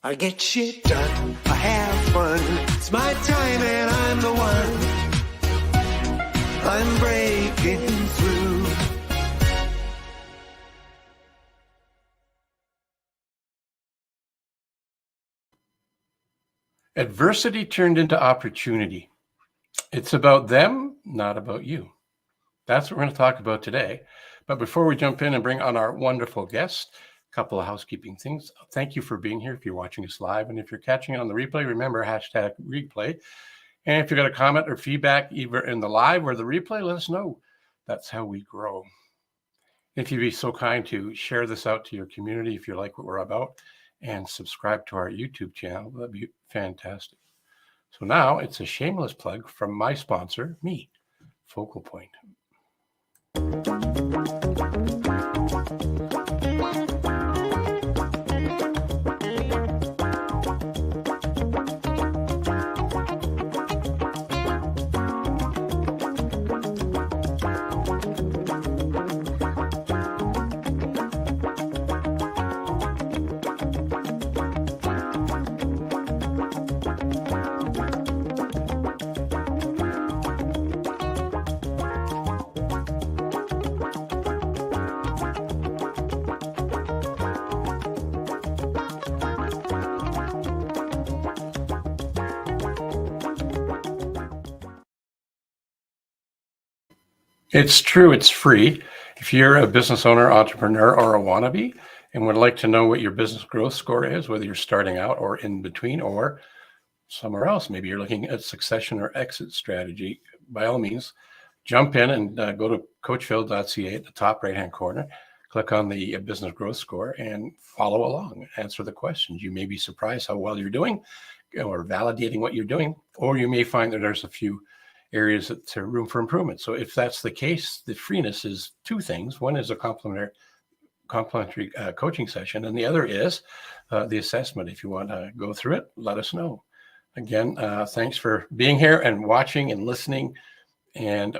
I get shit done, I have fun. It's my time and I'm the one. I'm breaking through. Adversity turned into opportunity. It's about them, not about you. That's what we're going to talk about today. But before we jump in and bring on our wonderful guest, a couple of housekeeping things. Thank you for being here if you're watching us live. And if you're catching it on the replay, remember #replay. And if you got a comment or feedback, either in the live or the replay, let us know. That's how we grow. If you'd be so kind to share this out to your community if you like what we're about, and subscribe to our YouTube channel, that'd be fantastic. So now it's a shameless plug from my sponsor, me, Focal Point. It's true, it's free. If you're a business owner, entrepreneur, or a wannabe and would like to know what your business growth score is, whether you're starting out or in between or somewhere else, maybe you're looking at succession or exit strategy, by all means, jump in and go to coachphil.ca at the top right-hand corner, click on the business growth score and follow along, answer the questions. You may be surprised how well you're doing or validating what you're doing, or you may find that there's a few areas that are room for improvement. So if that's the case, the freeness is two things. One is a complimentary coaching session, and the other is the assessment. If you want to go through it, let us know. Again, thanks for being here and watching and listening. And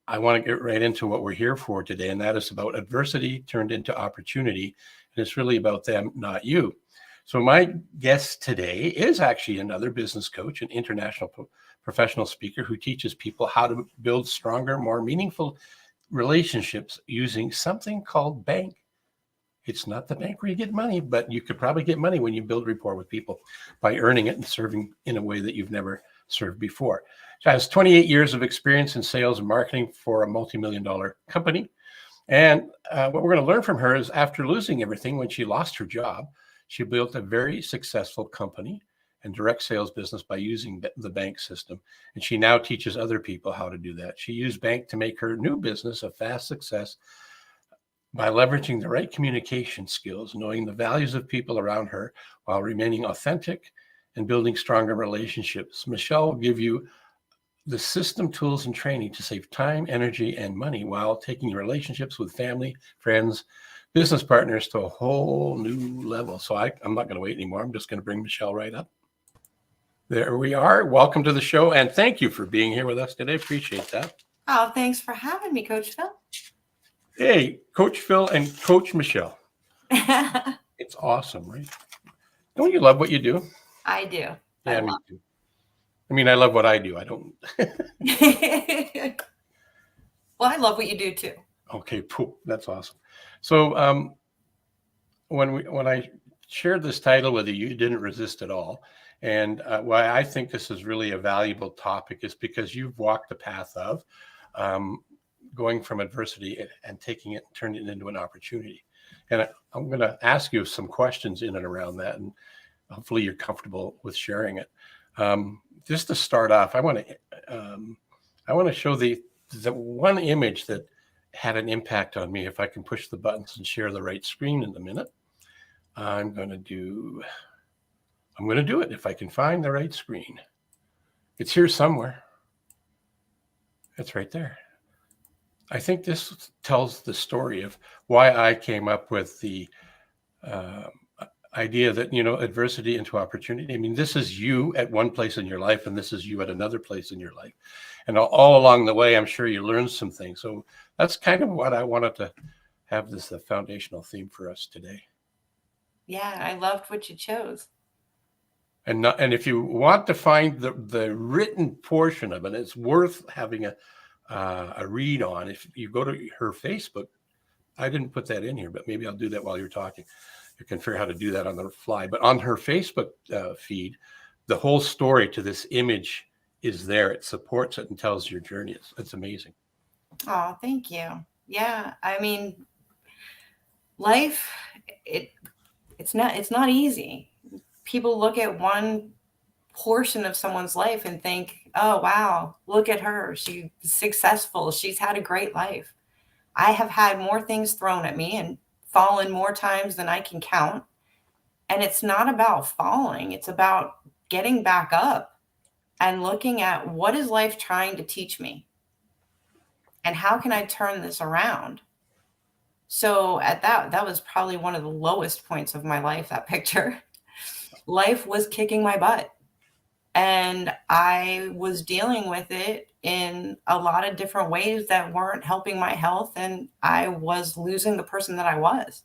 I want to get right into what we're here for today, and that is about adversity turned into opportunity. And it's really about them, not you. So my guest today is actually another business coach, an international professional speaker who teaches people how to build stronger, more meaningful relationships using something called bank. It's not the bank where you get money, but you could probably get money when you build rapport with people by earning it and serving in a way that you've never served before. She has 28 years of experience in sales and marketing for a multi-million-dollar company. And what we're going to learn from her is after losing everything, when she lost her job, she built a very successful company and direct sales business by using the bank system. And she now teaches other people how to do that. She used bank to make her new business a fast success by leveraging the right communication skills, knowing the values of people around her while remaining authentic and building stronger relationships. Michelle will give you the system, tools, and training to save time, energy, and money while taking your relationships with family, friends, business partners to a whole new level. So I'm not going to wait anymore. I'm just going to bring Michelle right up. There we are. Welcome to the show. And thank you for being here with us today. Appreciate that. Oh, thanks for having me, Coach Phil. Hey, Coach Phil and Coach Michelle. It's awesome, right? Don't you love what you do? I do. Yeah, me too. I mean, I love what I do. I don't. Well, I love what you do too. Okay, cool. That's awesome. So when I shared this title with you, you didn't resist at all. And why I think this is really a valuable topic is because you've walked the path of going from adversity and taking it and turning it into an opportunity. And I'm going to ask you some questions in and around that, and hopefully you're comfortable with sharing it. Just to start off, I want to show the one image that had an impact on me. If I can push the buttons and share the right screen in a minute, I'm going to do it if I can find the right screen. It's here somewhere. It's right there. I think this tells the story of why I came up with the idea that, adversity into opportunity. I mean, this is you at one place in your life, and this is you at another place in your life. And all along the way, I'm sure you learned some things. So that's kind of what I wanted to have this foundational theme for us today. Yeah, I loved what you chose. And if you want to find the written portion of it, it's worth having a read on. If you go to her Facebook, I didn't put that in here, but maybe I'll do that while you're talking. You can figure out how to do that on the fly. But on her Facebook feed, the whole story to this image is there. It supports it and tells your journey. It's amazing. Oh, thank you. Yeah, I mean, life, it's not easy. People look at one portion of someone's life and think, oh, wow, look at her. She's successful. She's had a great life. I have had more things thrown at me and fallen more times than I can count. And it's not about falling. It's about getting back up and looking at what is life trying to teach me and how can I turn this around? So at that was probably one of the lowest points of my life, that picture. Life was kicking my butt. And I was dealing with it in a lot of different ways that weren't helping my health. And I was losing the person that I was.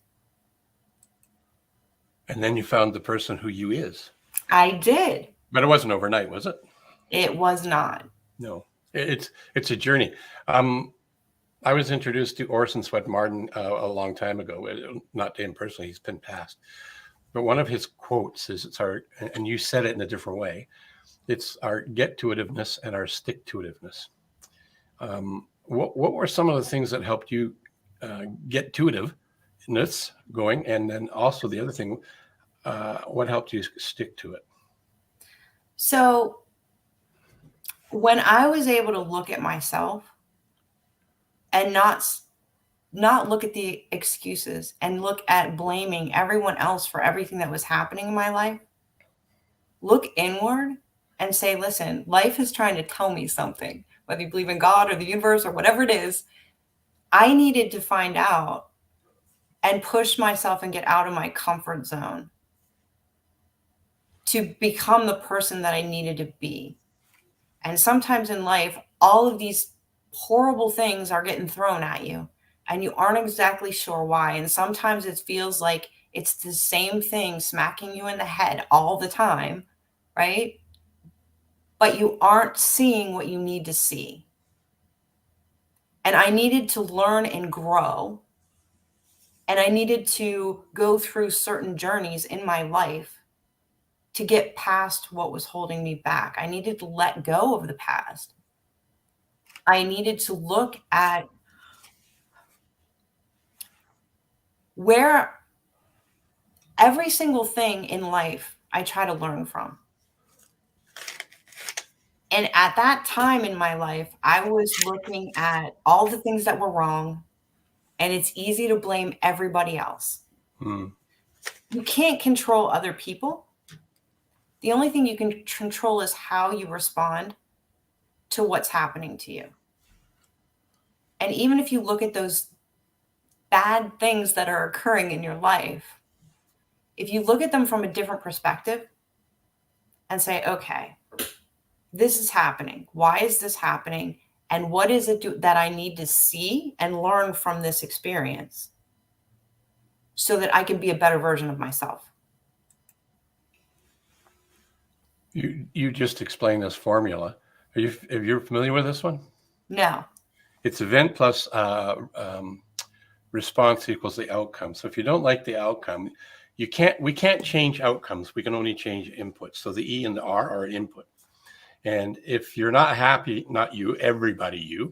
And then you found the person who you is. I did. But it wasn't overnight, was it? It was not. No, it's a journey. I was introduced to Orson Swett Martin a long time ago, not to him personally, he's been passed. But one of his quotes is, it's our, and you said it in a different way, it's our get-to-itiveness and our stick-to-itiveness. What were some of the things that helped you get to-itiveness going? And then also the other thing, what helped you stick to it? So when I was able to look at myself and not look at the excuses and look at blaming everyone else for everything that was happening in my life, look inward and say, listen, life is trying to tell me something, whether you believe in God or the universe or whatever it is. I needed to find out and push myself and get out of my comfort zone to become the person that I needed to be. And sometimes in life, all of these horrible things are getting thrown at you and you aren't exactly sure why. And sometimes it feels like it's the same thing smacking you in the head all the time, right? But you aren't seeing what you need to see. And I needed to learn and grow. And I needed to go through certain journeys in my life to get past what was holding me back. I needed to let go of the past. I needed to look at where every single thing in life I try to learn from. And at that time in my life, I was looking at all the things that were wrong, and it's easy to blame everybody else. You can't control other people. The only thing you can control is how you respond to what's happening to you. And even if you look at those bad things that are occurring in your life, if you look at them from a different perspective and say, okay, this is happening. Why is this happening? And what is it that I need to see and learn from this experience so that I can be a better version of myself? You just explained this formula. Are you familiar with this one? No. It's event plus response equals the outcome. So if you don't like the outcome, we can't change outcomes. We can only change inputs. So the E and the R are input. And if you're not happy, not you, everybody,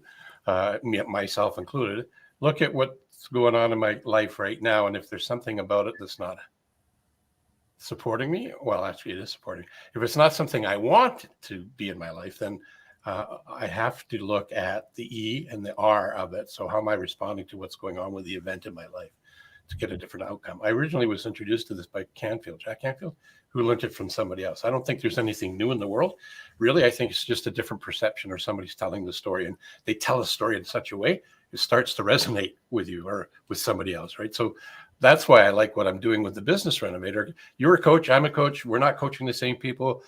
myself included, look at what's going on in my life right now. And if there's something about it that's not supporting me, well, actually it is supporting. If it's not something I want to be in my life, then I have to look at the E and the R of it. So how am I responding to what's going on with the event in my life to get a different outcome? I originally was introduced to this by Jack Canfield, who learned it from somebody else. I don't think there's anything new in the world. Really, I think it's just a different perception, or somebody's telling the story and they tell a story in such a way, it starts to resonate with you or with somebody else, right? So that's why I like what I'm doing with the Business Renovator. You're a coach, I'm a coach. We're not coaching the same people.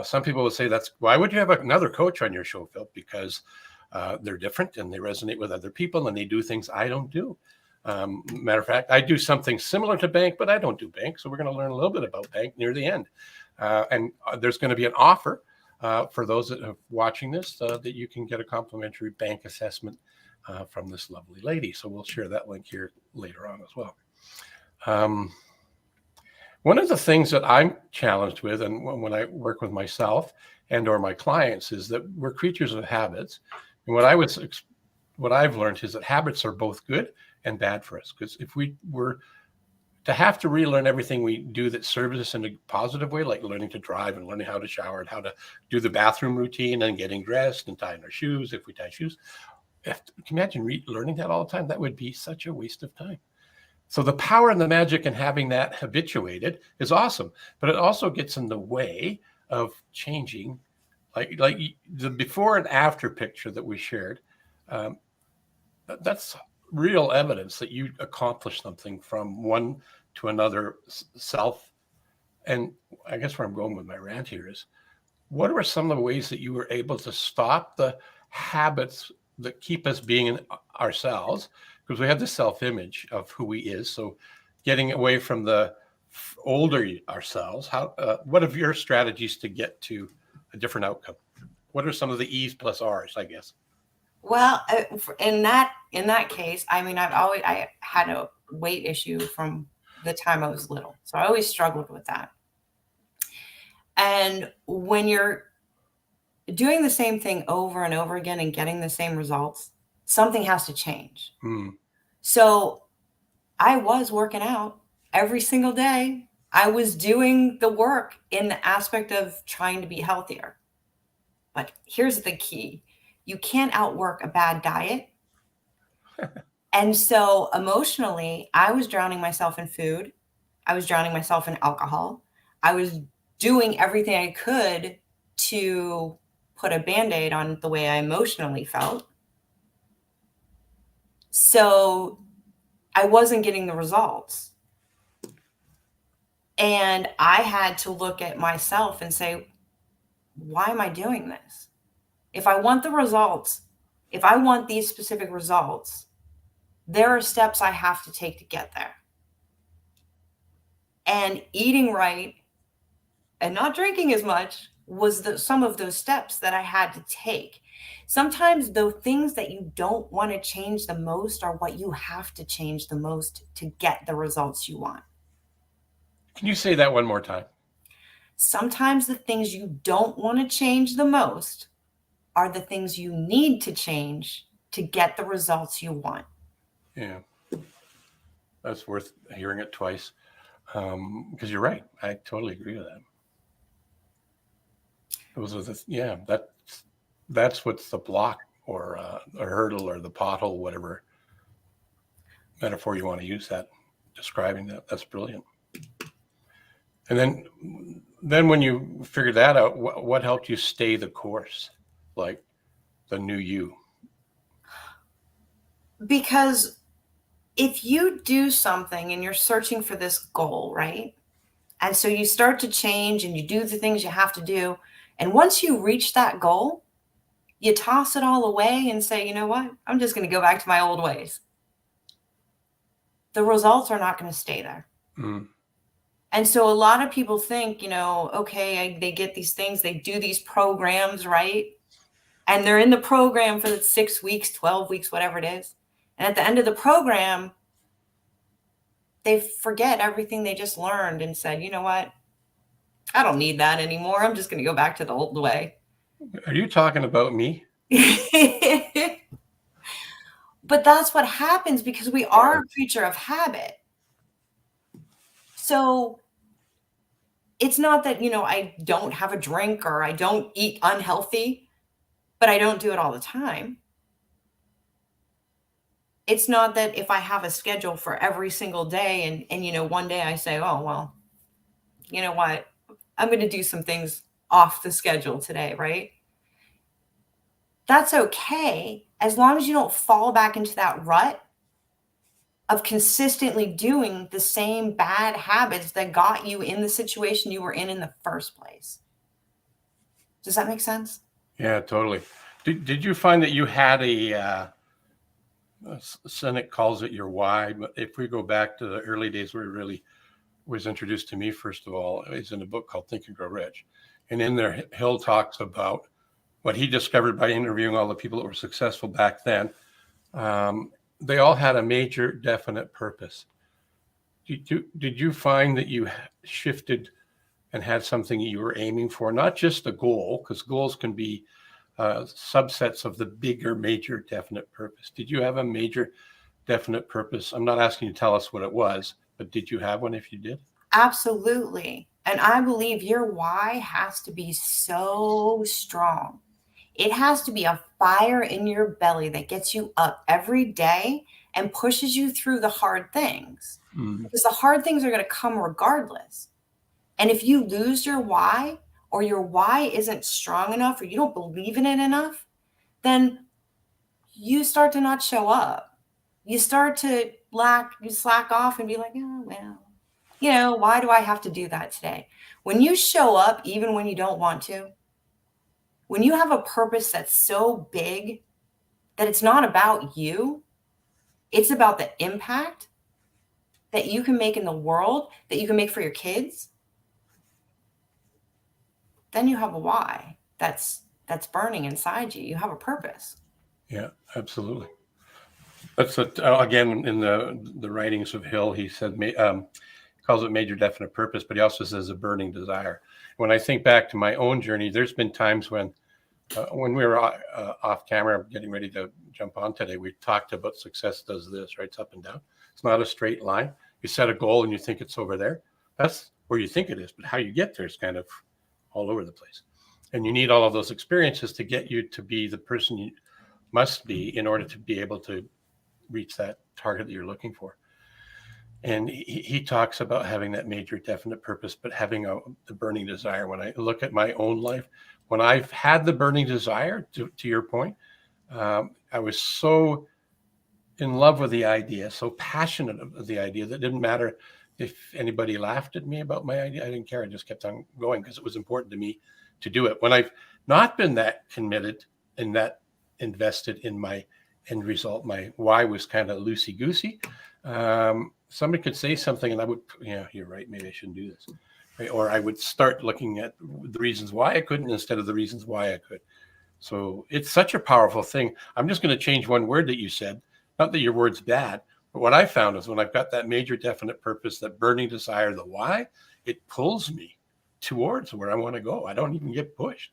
Some people will say, why would you have another coach on your show, Phil? Because they're different and they resonate with other people and they do things I don't do. Matter of fact, I do something similar to bank, but I don't do bank. So we're going to learn a little bit about bank near the end. And there's going to be an offer for those that are watching this that you can get a complimentary bank assessment from this lovely lady. So we'll share that link here later on as well. One of the things that I'm challenged with, and when I work with myself and or my clients, is that we're creatures of habits. And what I've learned is that habits are both good and bad for us. Because if we were to have to relearn everything we do that serves us in a positive way, like learning to drive and learning how to shower and how to do the bathroom routine and getting dressed and tying our shoes, if we tie shoes, can you imagine learning that all the time? That would be such a waste of time. So the power and the magic in having that habituated is awesome, but it also gets in the way of changing, like the before and after picture that we shared. That's real evidence that you accomplished something from one to another self. And I guess where I'm going with my rant here is, what are some of the ways that you were able to stop the habits that keep us being ourselves? Because we have this self-image of who we is. So getting away from the older ourselves, what are your strategies to get to a different outcome? What are some of the E's plus R's, I guess? Well, in that case, I mean, I had a weight issue from the time I was little. So I always struggled with that. And when you're doing the same thing over and over again and getting the same results, something has to change. So I was working out every single day. I was doing the work in the aspect of trying to be healthier. But here's the key. You can't outwork a bad diet. And so emotionally, I was drowning myself in food. I was drowning myself in alcohol. I was doing everything I could to put a Band-Aid on the way I emotionally felt. So I wasn't getting the results. And I had to look at myself and say, why am I doing this? If I want the results, if I want these specific results, there are steps I have to take to get there. And eating right and not drinking as much was some of those steps that I had to take. Sometimes the things that you don't want to change the most are what you have to change the most to get the results you want. Can you say that one more time? Sometimes the things you don't want to change the most are the things you need to change to get the results you want. Yeah, that's worth hearing it twice, because you're right. I totally agree with that. That's what's the block or a hurdle or the pothole, whatever metaphor you want to use that describing that. That's brilliant. And then when you figured that out, what helped you stay the course, like the new you? Because if you do something and you're searching for this goal, right? And so you start to change and you do the things you have to do. And once you reach that goal, you toss it all away and say, you know what? I'm just going to go back to my old ways. The results are not going to stay there. And so a lot of people think, okay, they get these things, they do these programs, right? And they're in the program for the 6 weeks, 12 weeks, whatever it is. And at the end of the program, they forget everything they just learned and said, you know what? I don't need that anymore. I'm just going to go back to the old way. Are you talking about me? But that's what happens because we are a creature of habit. So it's not that, I don't have a drink or I don't eat unhealthy, but I don't do it all the time. It's not that if I have a schedule for every single day and one day I say, oh, well, you know what? I'm going to do some things off the schedule today, right? That's okay, as long as you don't fall back into that rut of consistently doing the same bad habits that got you in the situation you were in the first place. Does that make sense? Yeah, totally. Did you find that you had Cynic calls it your why. But if we go back to the early days where it really was introduced to me, first of all, is in a book called Think and Grow Rich. And in there, Hill talks about what he discovered by interviewing all the people that were successful back then. They all had a major definite purpose. Did you find that you shifted and had something you were aiming for, not just a goal, because goals can be subsets of the bigger major definite purpose? Did you have a major definite purpose? I'm not asking you to tell us what it was, but did you have one if you did? Absolutely. And I believe your why has to be so strong. It has to be a fire in your belly that gets you up every day and pushes you through the hard things. Because the hard things are going to come regardless. And if you lose your why, or your why isn't strong enough, or you don't believe in it enough, then you start to not show up. You start to slack off and be like, oh, well, why do I have to do that today? When you show up, even when you don't want to, when you have a purpose that's so big that it's not about you, it's about the impact that you can make in the world, that you can make for your kids, then you have a why that's burning inside you. You have a purpose. Yeah, absolutely. That's again in the writings of Hill. He said calls it major definite purpose, but he also says a burning desire. When I think back to my own journey, there's been times when we were off camera, getting ready to jump on today, we talked about success does this, right? It's up and down. It's not a straight line. You set a goal and you think it's over there. That's where you think it is, but how you get there is kind of all over the place. And you need all of those experiences to get you to be the person you must be in order to be able to reach that target that you're looking for. And he talks about having that major definite purpose, but having the burning desire. When I look at my own life, when I've had the burning desire, to your point, I was so in love with the idea, so passionate of the idea that it didn't matter if anybody laughed at me about my idea. I didn't care. I just kept on going because it was important to me to do it. When I've not been that committed and that invested in my end result, my why was kind of loosey-goosey. Somebody could say something and I would, yeah, you're right, maybe I shouldn't do this. Right? Or I would start looking at the reasons why I couldn't instead of the reasons why I could. So it's such a powerful thing. I'm just going to change one word that you said. Not that your word's bad, but what I found is when I've got that major definite purpose, that burning desire, the why, it pulls me towards where I want to go. I don't even get pushed.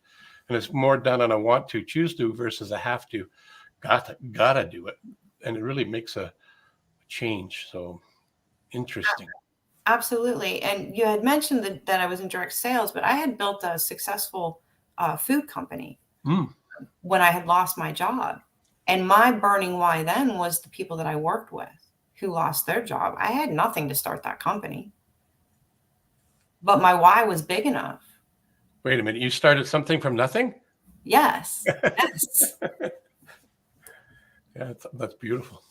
And it's more done on a want to, choose to versus a have to, gotta do it. And it really makes a change. So interesting. Absolutely. And you had mentioned that I was in direct sales, but I had built a successful food company when I had lost my job. And my burning why then was the people that I worked with who lost their job. I had nothing to start that company, but my why was big enough. Wait a minute. You started something from nothing? Yes. Yes. Yeah, that's beautiful.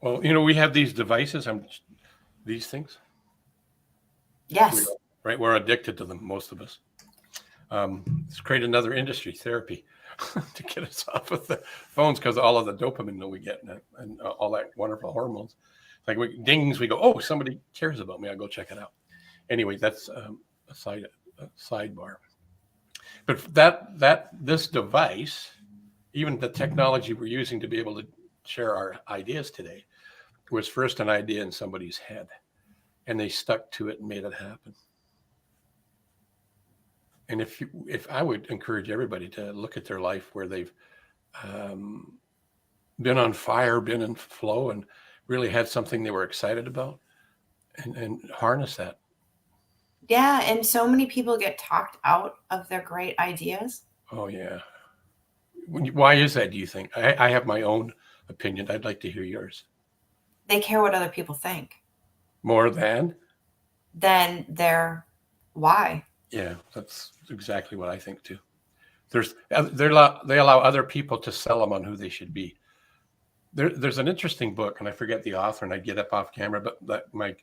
Well, we have these devices, these things. Yes. Right. We're addicted to them, most of us. Let's create another industry, therapy, to get us off of the phones because all of the dopamine that we get and all that wonderful hormones. Like dings, we go, oh, somebody cares about me. I'll go check it out. Anyway, that's a sidebar. But this device, even the technology we're using to be able to share our ideas today, was first an idea in somebody's head, and they stuck to it and made it happen. And if I would encourage everybody to look at their life where they've been on fire, been in flow, and really had something they were excited about, and harness that. Yeah, and so many people get talked out of their great ideas. Oh yeah. Why is that, do you think? I have my own opinion. I'd like to hear yours. They care what other people think. More than their why. Yeah, that's exactly what I think too. They allow other people to sell them on who they should be. There's an interesting book, and I forget the author, and I get up off camera, but my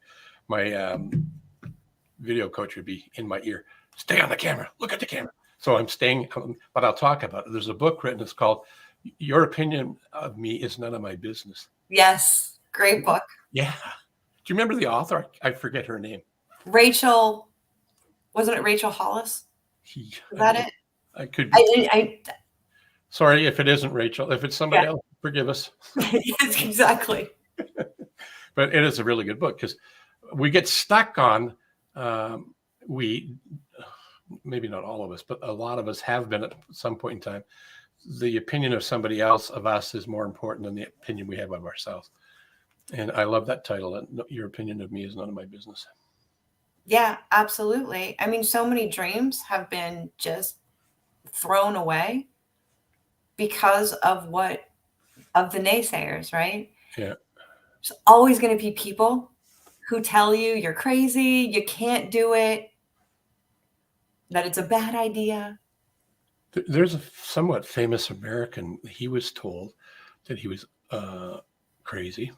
video coach would be in my ear. Stay on the camera. Look at the camera. So I'm staying, but I'll talk about it. There's a book written. It's called Your opinion of me is none of my business. Yes. Great book. Yeah. Do you remember the author? I forget her name. Rachel, wasn't it Rachel Hollis? Is that it? I could be. I Sorry if it isn't Rachel. If it's somebody else, forgive us. yes, exactly. But it is a really good book because we get stuck on, we, maybe not all of us, but a lot of us have been at some point in time. The opinion of somebody else of us is more important than the opinion we have of ourselves. And I love that title. Your opinion of me is none of my business. Yeah, absolutely. I mean, so many dreams have been just thrown away because of the naysayers, right? Yeah. There's always going to be people who tell you you're crazy, you can't do it, that it's a bad idea. There's a somewhat famous American. He was told that he was crazy.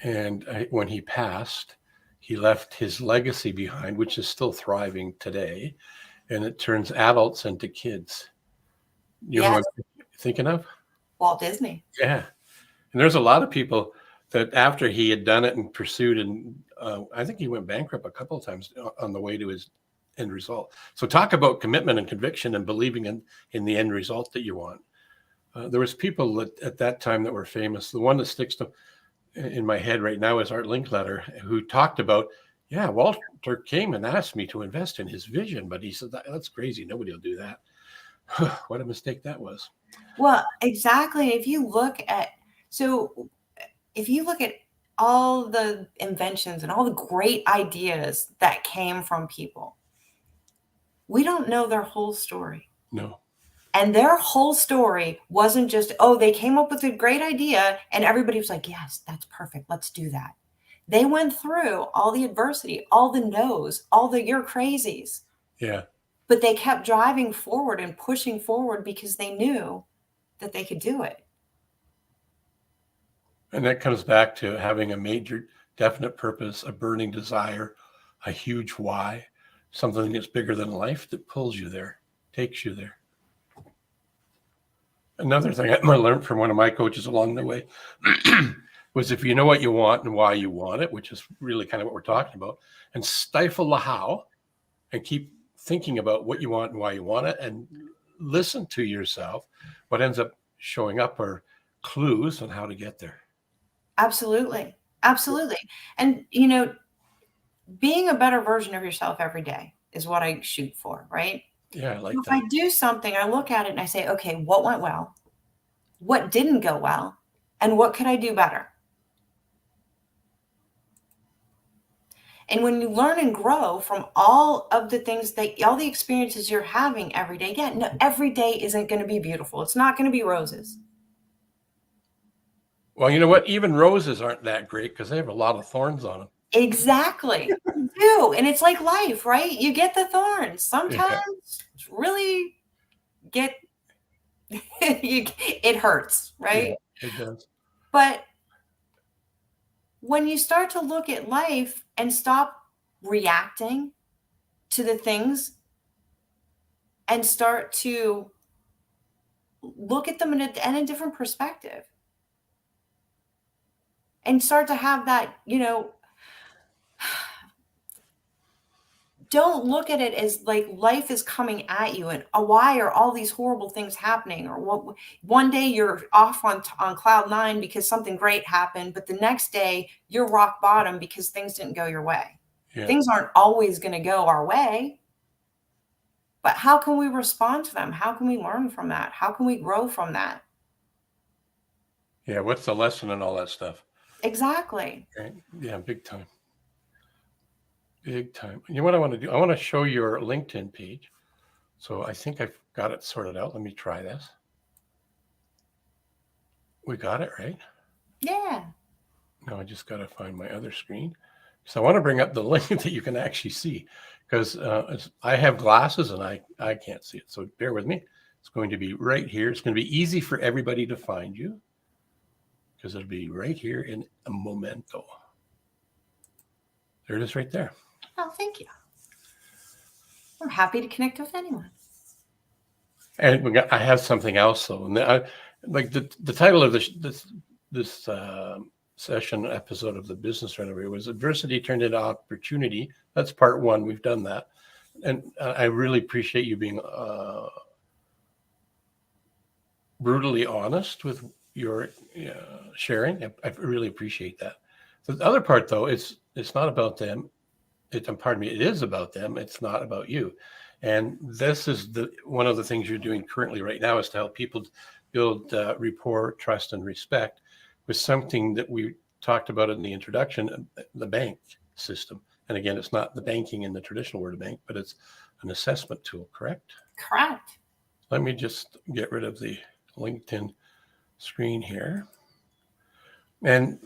And when he passed, he left his legacy behind, which is still thriving today. And it turns adults into kids. You know Yes, what I'm thinking of? Walt Disney. Yeah. And there's a lot of people that after he had done it and pursued, and I think he went bankrupt a couple of times on the way to his end result. So talk about commitment and conviction and believing in the end result that you want. There was people that, at that time that were famous. The one that sticks in my head right now is Art Linkletter, who talked about, yeah, Walter came and asked me to invest in his vision, but he said, that's crazy. Nobody will do that. What a mistake that was. Well, exactly. If you look at all the inventions and all the great ideas that came from people, we don't know their whole story. No. And their whole story wasn't just, oh, they came up with a great idea and everybody was like, yes, that's perfect. Let's do that. They went through all the adversity, all the no's, all the you're crazies. Yeah. But they kept driving forward and pushing forward because they knew that they could do it. And that comes back to having a major, definite purpose, a burning desire, a huge why, something that's bigger than life that pulls you there, takes you there. Another thing I learned from one of my coaches along the way was if you know what you want and why you want it, which is really kind of what we're talking about, and stifle the how and keep thinking about what you want and why you want it and listen to yourself, what ends up showing up are clues on how to get there. Absolutely. Absolutely. And, being a better version of yourself every day is what I shoot for, right? Yeah, I like If that. I do something, I look at it and I say, okay, what went well? What didn't go well? And what could I do better? And when you learn and grow from all of the things all the experiences you're having every day, no, every day isn't going to be beautiful. It's not going to be roses. Well, you know what? Even roses aren't that great because they have a lot of thorns on them. Exactly. You do. And it's like life, right? You get the thorns. Sometimes really it hurts, right? Yeah, it does. But when you start to look at life and stop reacting to the things and start to look at them in a different perspective and start to have that, don't look at it as like life is coming at you and why are all these horrible things happening, or what one day you're off on cloud 9 because something great happened, but the next day you're rock bottom because things didn't go your way. Yeah. Things aren't always going to go our way, but how can we respond to them? How can we learn from that? How can we grow from that? Yeah, what's the lesson in all that stuff? Exactly. Right? Yeah, big time. Big time. You know what I want to do? I want to show your LinkedIn page. So I think I've got it sorted out. Let me try this. We got it, right? Yeah. No, I just got to find my other screen. So I want to bring up the link that you can actually see, because I have glasses and I can't see it. So bear with me. It's going to be right here. It's going to be easy for everybody to find you because it'll be right here in a momento. There it is right there. Oh, thank you. I'm happy to connect with anyone. And I have something else though. And like the title of this session episode of the Business Renovator was Adversity Turned into Opportunity. That's part one. We've done that. And I really appreciate you being brutally honest with your sharing. I really appreciate that. The other part, though, it's not about them. Pardon me, it is about them. It's not about you. And this is one of the things you're doing currently right now is to help people build rapport, trust, and respect with something that we talked about in the introduction, the bank system. And again, it's not the banking in the traditional word of bank, but it's an assessment tool, correct? Correct. Let me just get rid of the LinkedIn screen here. And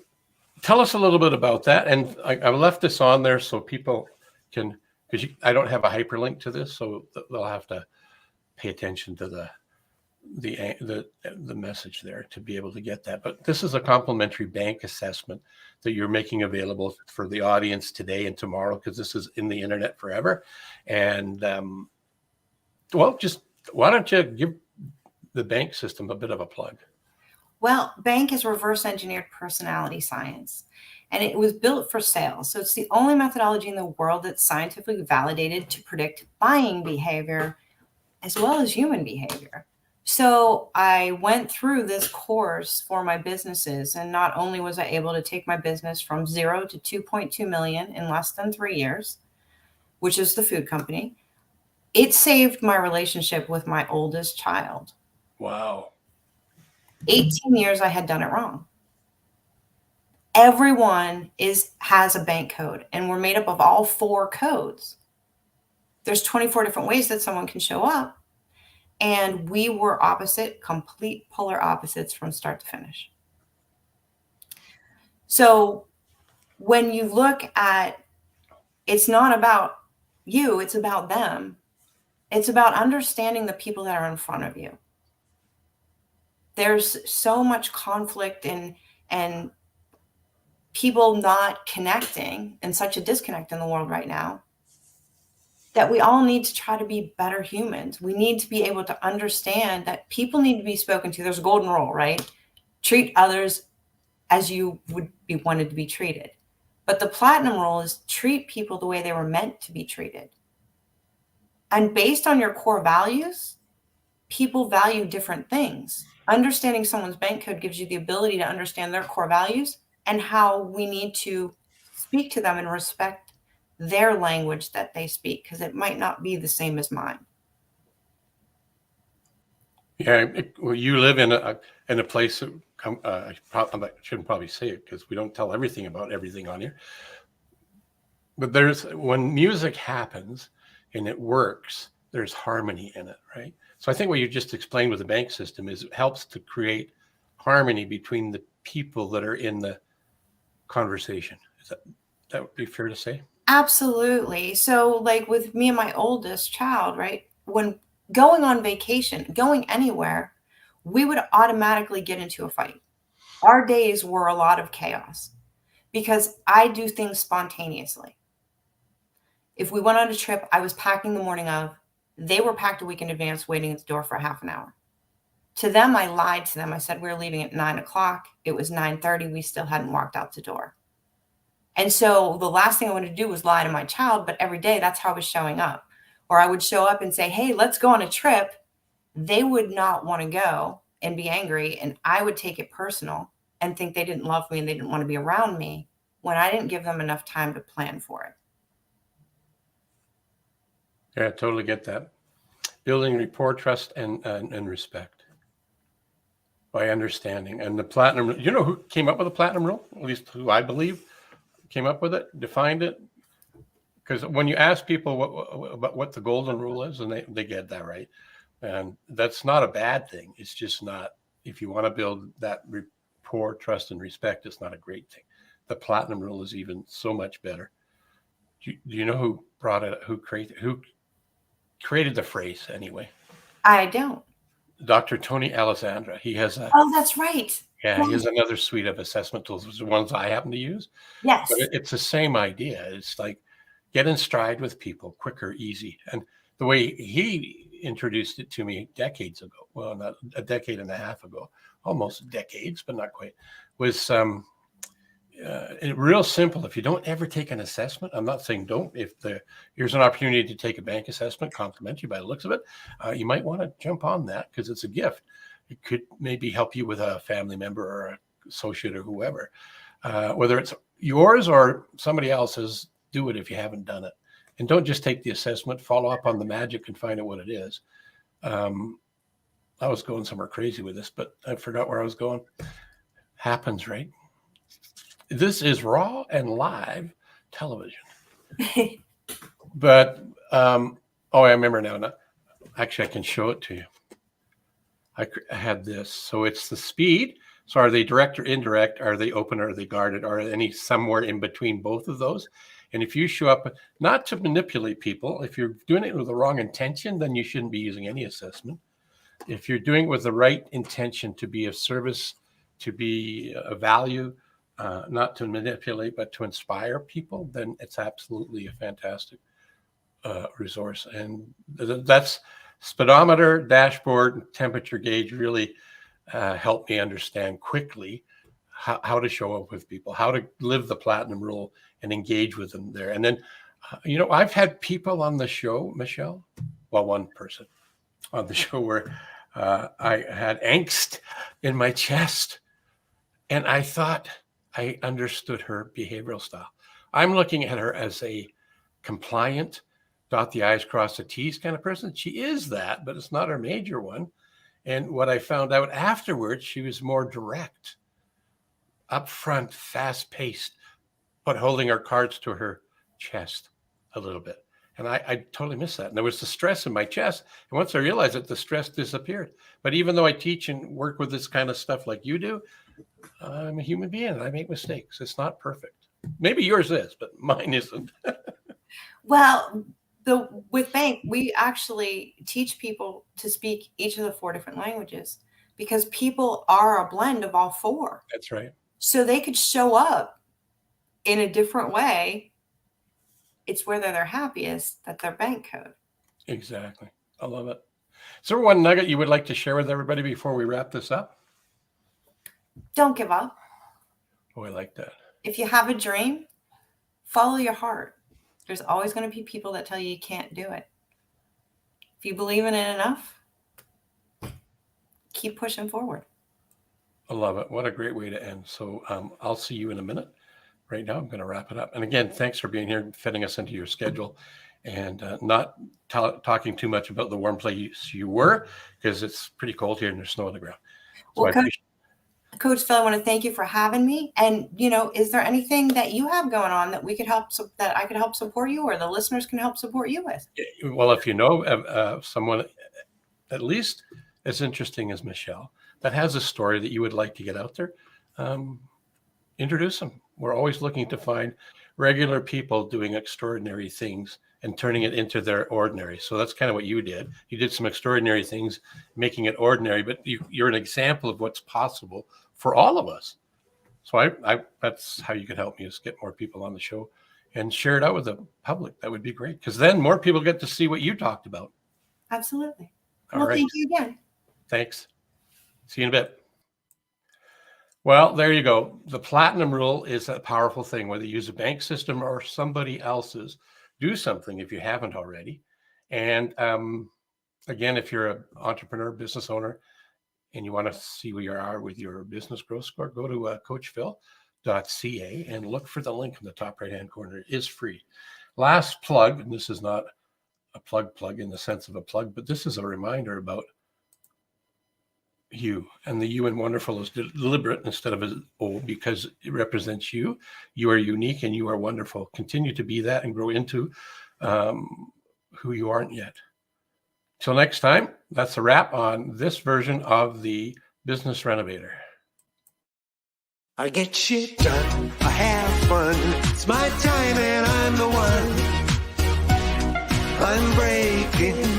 tell us a little bit about that. And I left this on there so people can, because I don't have a hyperlink to this, so they'll have to pay attention to the message there to be able to get that. But this is a complimentary bank assessment that you're making available for the audience today and tomorrow, because this is in the internet forever. And well, just why don't you give the bank system a bit of a plug? Well, bank is reverse engineered personality science, and it was built for sales. So it's the only methodology in the world that's scientifically validated to predict buying behavior as well as human behavior. So I went through this course for my businesses, and not only was I able to take my business from 0 to 2.2 million in less than 3 years, which is the food company, it saved my relationship with my oldest child. Wow. 18 years I had done it wrong. Everyone has a bank code, and we're made up of all 4 codes. There's 24 different ways that someone can show up. And we were complete polar opposites from start to finish. So when you look at, it's not about you, it's about them. It's about understanding the people that are in front of you. There's so much conflict and people not connecting, and such a disconnect in the world right now, that we all need to try to be better humans. We need to be able to understand that people need to be spoken to. There's a golden rule, right? Treat others as you would be wanted to be treated. But the platinum rule is treat people the way they were meant to be treated. And based on your core values, people value different things. Understanding someone's bank code gives you the ability to understand their core values and how we need to speak to them and respect their language that they speak, because it might not be the same as mine. Yeah, well, you live in a place. I shouldn't probably say it because we don't tell everything about everything on here. But when music happens and it works, there's harmony in it, right? So I think what you just explained with the bank system is it helps to create harmony between the people that are in the conversation. That would be fair to say? Absolutely. So like with me and my oldest child, right? When going on vacation, going anywhere, we would automatically get into a fight. Our days were a lot of chaos because I do things spontaneously. If we went on a trip, I was packing the morning of. They were packed a week in advance, waiting at the door for half an hour. To them, I lied to them. I said we were leaving at 9 o'clock. It was 9:30. We still hadn't walked out the door. And so the last thing I wanted to do was lie to my child, but every day that's how I was showing up. Or I would show up and say, hey, let's go on a trip. They would not want to go and be angry. And I would take it personal and think they didn't love me and they didn't want to be around me when I didn't give them enough time to plan for it. Yeah, I totally get that. Building rapport, trust, and respect by understanding. And the platinum, you know who came up with the platinum rule? At least who I believe came up with it, defined it. Because when you ask people about what the golden rule is, and they get that right. And that's not a bad thing. It's just not, if you want to build that rapport, trust, and respect, it's not a great thing. The platinum rule is even so much better. Do you know who brought it, who created the phrase anyway? I don't. Dr. Tony Alessandra. He has Oh, that's right. Yeah, he has another suite of assessment tools, the ones I happen to use. Yes. But it's the same idea. It's like get in stride with people, quicker, easy. And the way he introduced it to me decades ago. Well, not a decade and a half ago, almost decades, but not quite. Was real simple. If you don't ever take an assessment, I'm not saying don't. Here's an opportunity to take a bank assessment, compliment you by the looks of it. You might want to jump on that because it's a gift. It could maybe help you with a family member or an associate or whoever. Whether it's yours or somebody else's, do it if you haven't done it. And don't just take the assessment, follow up on the magic and find out what it is. I was going somewhere crazy with this, but I forgot where I was going. Happens, right? This is raw and live television. But, I remember now. Actually, I can show it to you. I had this. So it's the speed. So are they direct or indirect? Are they open or are they guarded? Are any somewhere in between both of those? And if you show up, not to manipulate people, if you're doing it with the wrong intention, then you shouldn't be using any assessment. If you're doing it with the right intention to be of service, to be a value, not to manipulate, but to inspire people, then it's absolutely a fantastic resource. And that's speedometer, dashboard, temperature gauge really helped me understand quickly how to show up with people, how to live the platinum rule and engage with them there. And then, I've had people on the show, Michelle, well, one person on the show where I had angst in my chest. And I thought I understood her behavioral style. I'm looking at her as a compliant, dot the I's, cross the T's kind of person. She is that, but it's not her major one. And what I found out afterwards, she was more direct, upfront, fast-paced, but holding her cards to her chest a little bit. And I totally missed that. And there was the stress in my chest. And once I realized it, the stress disappeared. But even though I teach and work with this kind of stuff like you do, I'm a human being and I make mistakes. It's not perfect. Maybe yours is, but mine isn't. Well, with bank, we actually teach people to speak each of the 4 different languages because people are a blend of all 4. That's right. So they could show up in a different way. It's where they're happiest that their bank code. Exactly. I love it. Is there one nugget you would like to share with everybody before we wrap this up? Don't give up. Oh, I like that. If you have a dream, follow your heart. There's always going to be people that tell you can't do it. If you believe in it enough, keep pushing forward. I love it. What a great way to end. So I'll see you in a minute. Right now, I'm going to wrap it up. And again, thanks for being here, fitting us into your schedule and not talking too much about the warm place you were, because it's pretty cold here and there's snow on the ground. So well, Coach Phil, I want to thank you for having me. And, is there anything that you have going on that we could help, that I could help support you or the listeners can help support you with? Well, if you know someone at least as interesting as Michelle that has a story that you would like to get out there, introduce them. We're always looking to find regular people doing extraordinary things and turning it into their ordinary. So that's kind of what you did. You did some extraordinary things, making it ordinary, but you're an example of what's possible for all of us. So I that's how you could help me, is get more people on the show and share it out with the public. That would be great, because then more people get to see what you talked about. Absolutely. All right. Thank you again. Thanks. See you in a bit. Well, there you go. The platinum rule is a powerful thing, whether you use a bank system or somebody else's. Do something if you haven't already. And again, if you're an entrepreneur, business owner, and you want to see where you are with your business growth score, go to coachphil.ca and look for the link in the top right-hand corner. It is free. Last plug, and this is not a plug in the sense of a plug, but this is a reminder about you, and the you in wonderful is deliberate instead of because it represents you. You are unique and you are wonderful. Continue to be that and grow into who you aren't yet. Till next time, that's a wrap on this version of the Business Renovator. I get shit done, I have fun, it's my time and I'm the one. I'm breaking